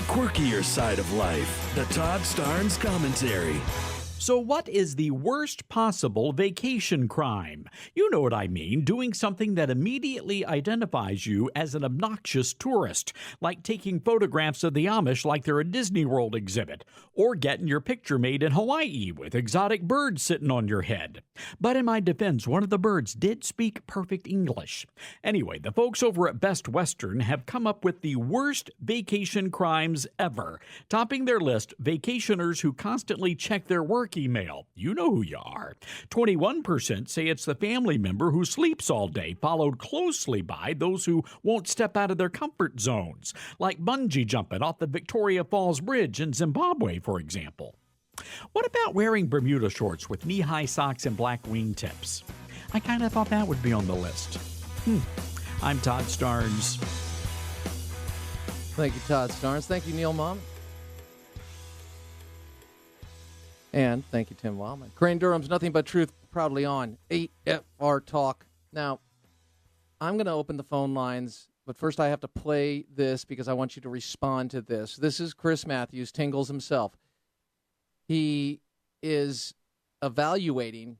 quirkier side of life. The Todd Starnes Commentary. So, what is the worst possible vacation crime? You know what I mean, doing something that immediately identifies you as an obnoxious tourist, like taking photographs of the Amish like they're a Disney World exhibit, or getting your picture made in Hawaii with exotic birds sitting on your head. But in my defense, one of the birds did speak perfect English. Anyway, the folks over at Best Western have come up with the worst vacation crimes ever. Topping their list, vacationers who constantly check their work email. You know who you are. 21% say it's the family member who sleeps all day, followed closely by those who won't step out of their comfort zones, like bungee jumping off the Victoria Falls Bridge in Zimbabwe, for example. What about wearing Bermuda shorts with knee-high socks and black wingtips? I kind of thought that would be on the list. I'm Todd Starnes. Thank you, Todd Starnes. Thank you, Neil Mom. And thank you, Tim Wildman. Crane Durham's Nothing But Truth, proudly on 8FR Talk. Now, I'm going to open the phone lines, but first I have to play this because I want you to respond to this. This is Chris Matthews, Tingles himself. He is evaluating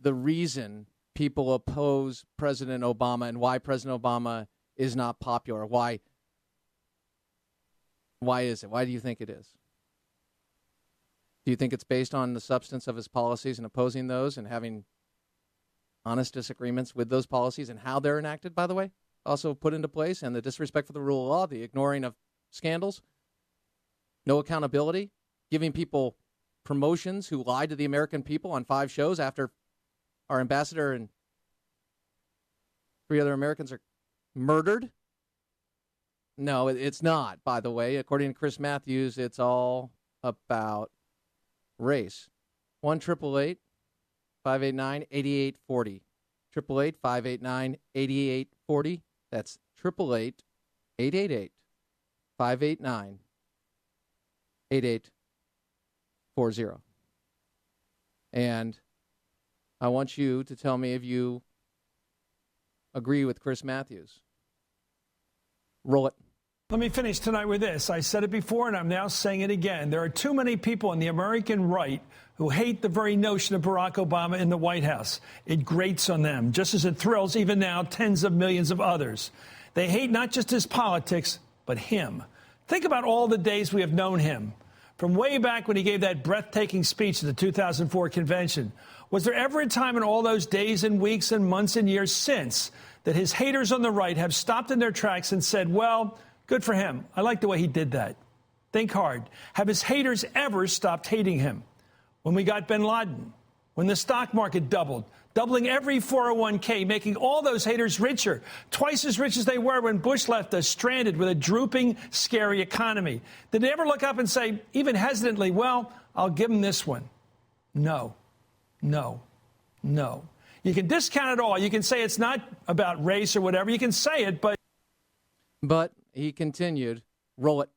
the reason people oppose President Obama and why President Obama is not popular. Why is it? Why do you think it is? Do you think it's based on the substance of his policies and opposing those and having honest disagreements with those policies and how they're enacted, by the way, also put into place, and the disrespect for the rule of law, the ignoring of scandals, no accountability, giving people promotions who lied to the American people on 5 shows after our ambassador and 3 other Americans are murdered? No, it's not, by the way. According to Chris Matthews, it's all about race. 1-888-589-8840. 888-589-8840. That's 888-589-8840. And I want you to tell me if you agree with Chris Matthews. Roll it. Let me finish tonight with this. I said it before, and I'm now saying it again. There are too many people on the American right who hate the very notion of Barack Obama in the White House. It grates on them, just as it thrills even now tens of millions of others. They hate not just his politics, but him. Think about all the days we have known him. From way back when he gave that breathtaking speech at the 2004 convention. Was there ever a time in all those days and weeks and months and years since that his haters on the right have stopped in their tracks and said, well, good for him. I like the way he did that. Think hard. Have his haters ever stopped hating him? When we got bin Laden, when the stock market doubled, doubling every 401k, making all those haters richer, twice as rich as they were when Bush left us stranded with a drooping, scary economy. Did they ever look up and say, even hesitantly, well, I'll give him this one? No, no, no. You can discount it all. You can say it's not about race or whatever. You can say it, but... But he continued, roll it.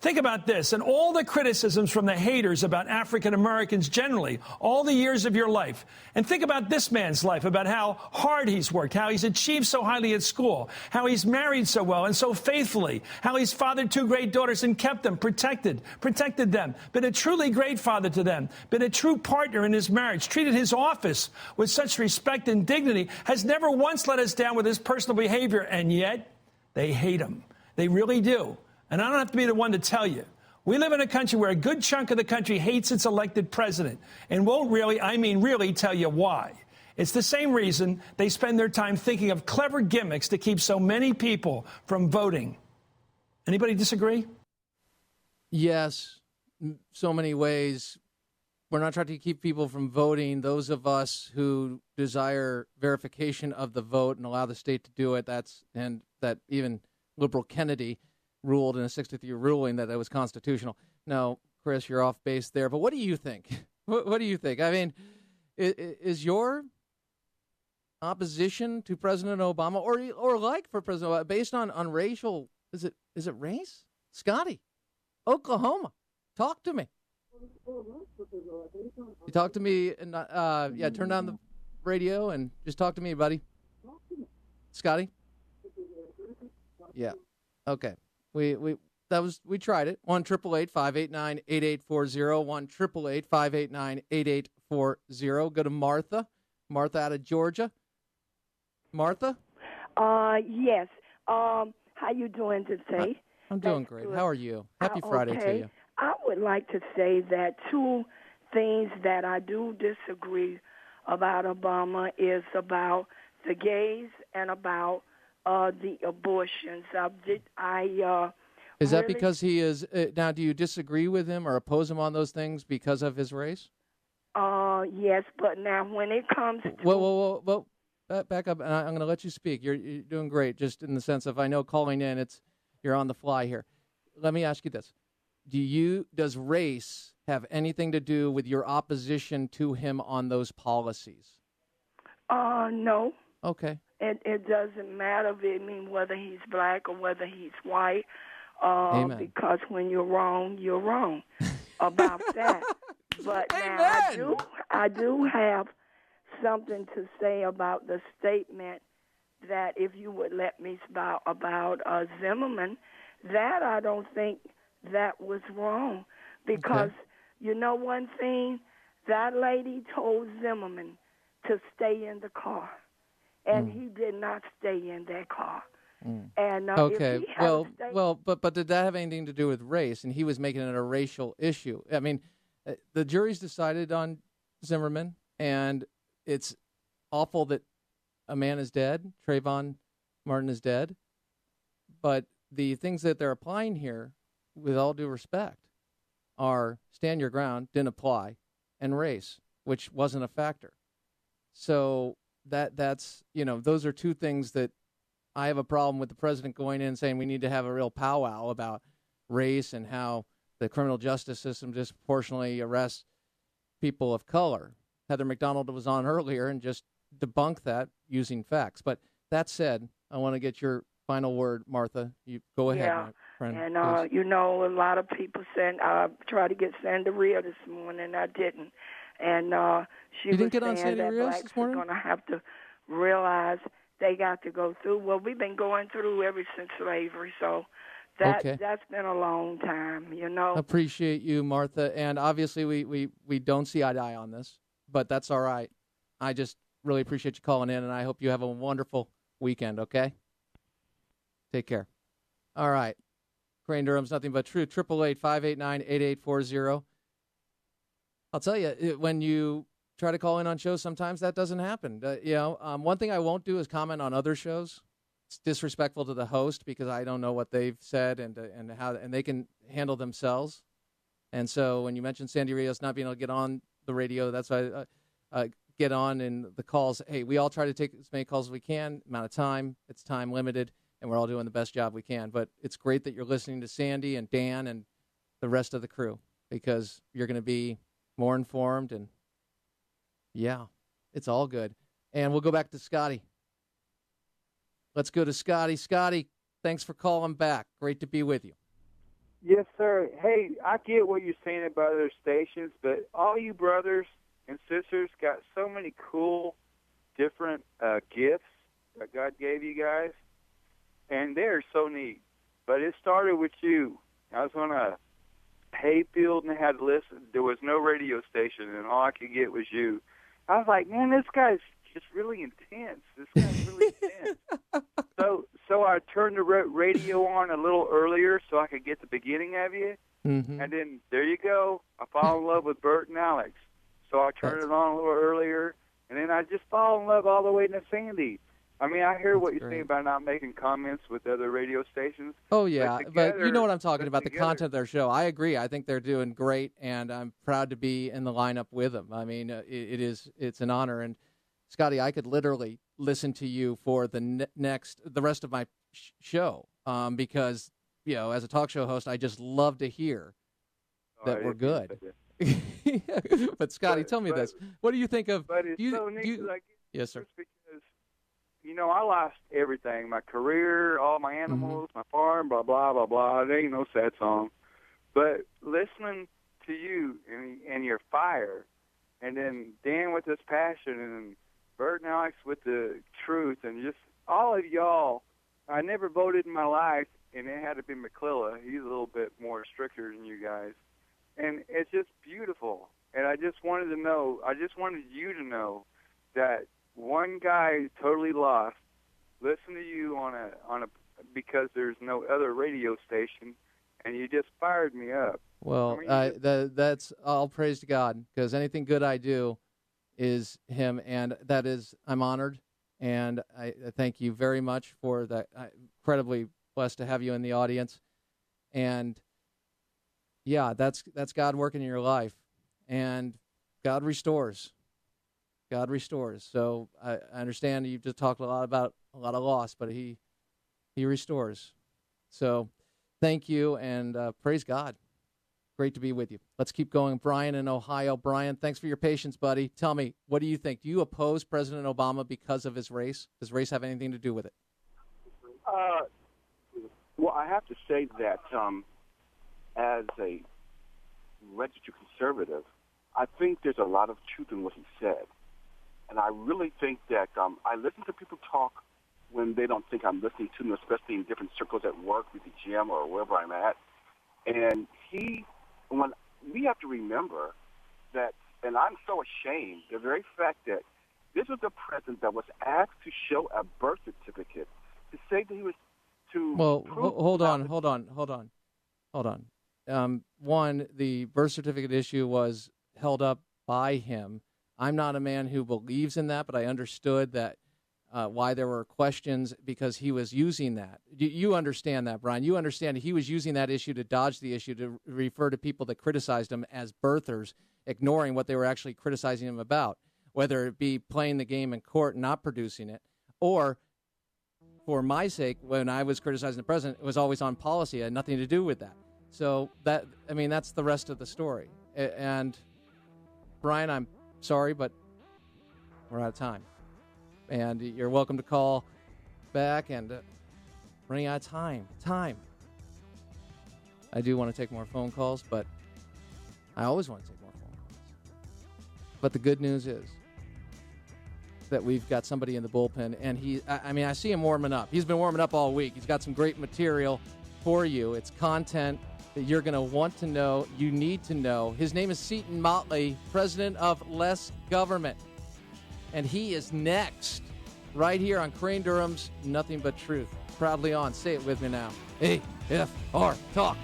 Think about this, and all the criticisms from the haters about African Americans generally, all the years of your life. And think about this man's life, about how hard he's worked, how he's achieved so highly at school, how he's married so well and so faithfully, how he's fathered 2 great daughters and kept them, protected them, been a truly great father to them, been a true partner in his marriage, treated his office with such respect and dignity, has never once let us down with his personal behavior, and yet they hate him. They really do. And I don't have to be the one to tell you. We live in a country where a good chunk of the country hates its elected president and won't really, really tell you why. It's the same reason they spend their time thinking of clever gimmicks to keep so many people from voting. Anybody disagree? Yes, so many ways. We're not trying to keep people from voting. Those of us who desire verification of the vote and allow the state to do it, that even liberal Kennedy ruled in a 63 ruling that it was constitutional. No, Chris, you're off base there. But what do you think? What do you think? I mean, is your opposition to President Obama or like for President Obama based on racial? Is it race? Scotty, Oklahoma, talk to me. You talk to me and turn down the radio and just talk to me, buddy. Scotty. Yeah. Okay. We tried it. 1-888-589-8840. 1-888-589-8840. Go to Martha. Martha out of Georgia. Martha? Yes. How you doing today? I'm doing That's great. good. How are you? Happy Friday to you. I would like to say that two things that I do disagree about Obama is about the gays and about the abortions. Is that really, because he is now? Do you disagree with him or oppose him on those things because of his race? yes, but now when it comes to Well. Back up, and I'm going to let you speak. You're doing great, just in the sense of I know calling in, you're on the fly here. Let me ask you this: does race have anything to do with your opposition to him on those policies? no. Okay. It doesn't matter whether he's black or whether he's white, Amen. because when you're wrong about that. But now Amen. I do have something to say about the statement that if you would let me about Zimmerman, that I don't think that was wrong because you know one thing, that lady told Zimmerman to stay in the car, and he did not stay in that car. And Okay. if he had stayed, But did that have anything to do with race? And he was making it a racial issue. I mean, the jury's decided on Zimmerman, and it's awful that a man is dead. Trayvon Martin is dead. But the things that they're applying here, with all due respect, are stand your ground, didn't apply, and race, which wasn't a factor. So that's those are two things that I have a problem with the president going in and saying we need to have a real powwow about race and how the criminal justice system disproportionately arrests people of color. Heather McDonald was on earlier and just debunked that using facts. But that said, I want to get your final word, Martha. You go ahead, my friend. And please. a lot of people said I tried to get Sandy Rhea this morning. I didn't, and she You was didn't get on saying Sandy that Rios blacks this are morning? going to have to realize they got to go through. Well, we've been going through ever since slavery, so that's been a long time, Appreciate you, Martha. And obviously we don't see eye to eye on this, but that's all right. I just really appreciate you calling in, and I hope you have a wonderful weekend, okay? Take care. All right. Crane Durham's Nothing But Truth, 888-589-8840. I'll tell you, when you try to call in on shows, sometimes that doesn't happen. One thing I won't do is comment on other shows. It's disrespectful to the host because I don't know what they've said and how they can handle themselves. And so when you mentioned Sandy Rios not being able to get on the radio, that's why I get on in the calls. Hey, we all try to take as many calls as we can, amount of time. It's time limited, and we're all doing the best job we can. But it's great that you're listening to Sandy and Dan and the rest of the crew because you're going to be more informed, and, yeah, it's all good. And we'll go back to Scotty. Let's go to Scotty. Scotty, thanks for calling back. Great to be with you. Yes, sir. Hey, I get what you're saying about other stations, but all you brothers and sisters got so many cool, different gifts that God gave you guys, and they're so neat. But it started with you. I was on a hayfield and I had to listen. There was no radio station, and all I could get was you. I was like, man, this guy's just really intense. This guy's really intense. So I turned the radio on a little earlier so I could get the beginning of you. Mm-hmm. And then there you go. I fall in love with Bert and Alex. So I turned it on a little earlier, and then I just fall in love all the way to Sandy. I mean, I hear what you're saying about not making comments with other radio stations. Oh, yeah, but you know what I'm talking about, the together. content of their show. I agree. I think they're doing great, and I'm proud to be in the lineup with them. I mean, it's an honor. And, Scotty, I could literally listen to you for the rest of my show because, as a talk show host, I just love to hear that we're good. But, Scotty, tell me this. What do you think of... But it's so neat. Yes, sir. Because, I lost everything. My career, all my animals, my farm, blah, blah, blah, blah. There ain't no sad song. But listening to you and your fire, and then Dan with his passion, and Bert and Alex with the truth, and just all of y'all I never voted in my life, and it had to be McClellan. He's a little bit more stricter than you guys. And it's just beautiful. And I just wanted you to know that one guy totally lost. Listen to you on a because there's no other radio station, and you just fired me up. Well, that's all praise to God, because anything good I do is him, and that is, I'm honored, and I thank you very much for that. I'm incredibly blessed to have you in the audience, and yeah, that's God working in your life, and God restores. God restores. So I understand you've just talked a lot about a lot of loss, but He restores. So thank you, and praise God. Great to be with you. Let's keep going. Brian in Ohio. Brian, thanks for your patience, buddy. Tell me, what do you think? Do you oppose President Obama because of his race? Does race have anything to do with it? Well, I have to say that as a registered conservative, I think there's a lot of truth in what he said. And I really think that I listen to people talk when they don't think I'm listening to them, especially in different circles at work, with the gym or wherever I'm at. And we have to remember that, and I'm so ashamed, the very fact that this was the president that was asked to show a birth certificate to say that he was to. Well, hold on. One, the birth certificate issue was held up by him. I'm not a man who believes in that, but I understood that why there were questions because he was using that. You understand that, Brian. You understand he was using that issue to dodge the issue, to refer to people that criticized him as birthers, ignoring what they were actually criticizing him about, whether it be playing the game in court and not producing it, or for my sake, when I was criticizing the president, it was always on policy. It had nothing to do with that. So that's the rest of the story. And Brian, I'm sorry, but we're out of time. And you're welcome to call back, and running out of time. I do want to take more phone calls, but I always want to take more phone calls. But the good news is that we've got somebody in the bullpen, and I see him warming up. He's been warming up all week. He's got some great material for you. It's content that you're going to want to know, you need to know. His name is Seton Motley, president of Less Government. And he is next, right here on Crane Durham's Nothing But Truth. Proudly on. Say it with me now. AFR Talk.